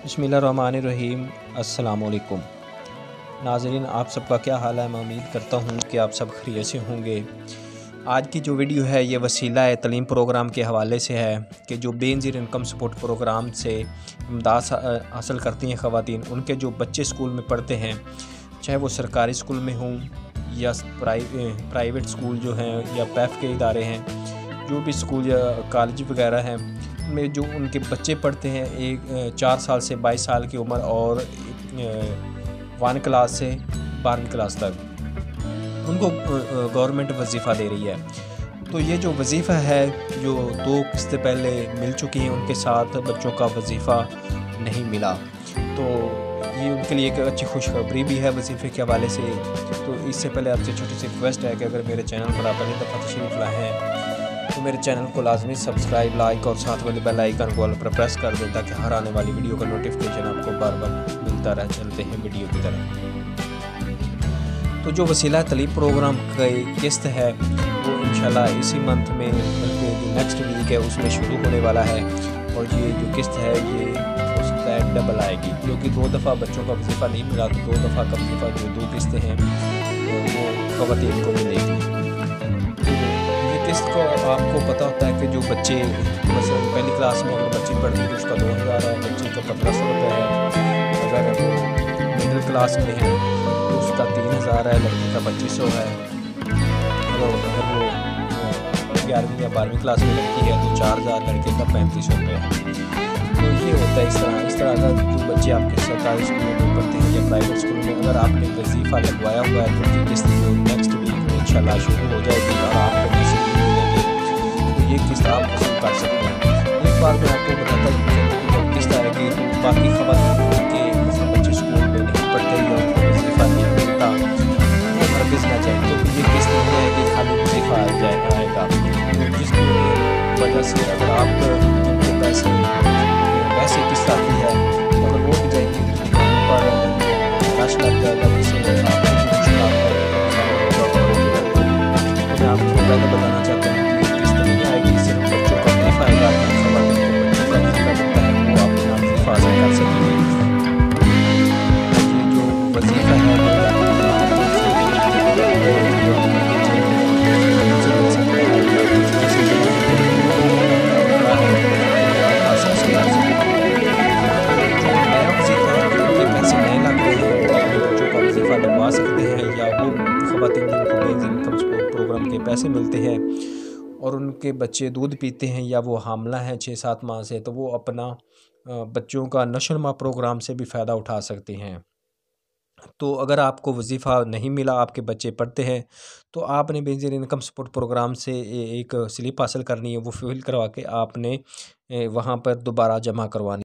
बिस्मिल्लाहिर्रहमानिर्रहीम। अस्सलाम वालेकुम नाज़रीन, आप सबका क्या हाल है। मैं उम्मीद करता हूँ कि आप सब खैरियत से होंगे। आज की जो वीडियो है ये वसीला तलीम प्रोग्राम के हवाले से है कि जो बेनज़ीर इनकम सपोर्ट प्रोग्राम से इमदाद हासिल करती हैं ख़वातीन, उनके जो बच्चे स्कूल में पढ़ते हैं, चाहे वो सरकारी स्कूल में हों या प्राइवेट स्कूल जो हैं या पैफ के इदारे हैं, जो भी स्कूल या कॉलेज वगैरह हैं, में जो उनके बच्चे पढ़ते हैं 4 साल से 22 साल की उम्र और 1 क्लास से 12वीं क्लास तक, उनको गवर्नमेंट वजीफ़ा दे रही है। तो ये जो वजीफ़ा है, जो 2 किस्तें पहले मिल चुकी हैं, उनके साथ बच्चों का वजीफ़ा नहीं मिला। तो ये उनके लिए एक अच्छी खुशखबरी भी है वजीफ़े के हवाले से। तो इससे पहले आपसे छोटी सी रिक्वेस्ट है कि अगर मेरे चैनल पर आप पहली दफ़ा तशरीफ़ लाए हैं तो मेरे चैनल को लाजमी सब्सक्राइब, लाइक और साथ वाले बेल आइकन को ऑल पर प्रेस कर दें ताकि हर आने वाली वीडियो का नोटिफिकेशन आपको बार बार मिलता रहे। चलते हैं वीडियो की तरफ। तो जो वसीला तलीम प्रोग्राम की किस्त है वो इंशाल्लाह इसी मंथ में, बल्कि नेक्स्ट वीक है उसमें शुरू होने वाला है। और ये जो किस्त है ये हो सकता है डबल आएगी, क्योंकि 2 दफ़ा बच्चों का वजीफ़ा नहीं मिला तो 2 दफ़ा का वजीफ़ा जो 2 किस्तें हैं वो ख़वातीन को मिलेगी। किस्त को आपको पता होता है कि जो बच्चे मसलन पहली क्लास में अगर बच्ची पढ़ती है तो उसका 2000 है, बच्चे का 1500 रुपये है। अगर वो मिडिल क्लास में है तो उसका 3000 है, लड़की का 2500 है। अगर वो 11वीं या 12वीं क्लास में लड़की है तो 4000, लड़के का 3500 रुपये है। तो ये होता है इस तरह का। जो बच्चे आपके सरकारी स्कूलों में पढ़ते हैं या प्राइवेट स्कूलों में, अगर आपने वजीफ़ा लगवाया हुआ है तो उनकी किस्त जो नेक्स्ट वीक में इंशाल्लाह शुरू हो जाएगी और आपको ये किस्त आप वसूल कर सकते हैं। एक बार मैं आपको बताता हूँ कि जब किस्त आएगी तो बाकी ख़वातीन के बच्चे स्कूल में नहीं पढ़ते या उनको वजीफ़ा नहीं मिलता, वो हरगिज़ ना चाहें, क्योंकि ये किस्त नहीं आएगी, खाली वजीफ़ा आएगा। तो जिसकी वजह से अगर आप जिनके पैसे वैसे किस्त आती है तो अगर वो भी जाएंगे तो पर रश लग जाएगा, जिससे आपको मुश्किल मैं आपको पहले बताना चाहता हूँ सकते हैं, या वो ख़वातीन जिनको बेनज़ीर इनकम सपोर्ट प्रोग्राम के पैसे मिलते हैं और उनके बच्चे दूध पीते हैं या वो हामला हैं 6-7 माह से, तो वो अपना बच्चों का नशोनुमा प्रोग्राम से भी फ़ायदा उठा सकते हैं। तो अगर आपको वजीफ़ा नहीं मिला, आपके बच्चे पढ़ते हैं, तो आपने बेनज़ीर इनकम सपोर्ट प्रोग्राम से एक स्लिप हासिल करनी है, वो फिल करवा के आपने वहाँ पर दोबारा जमा करवानी।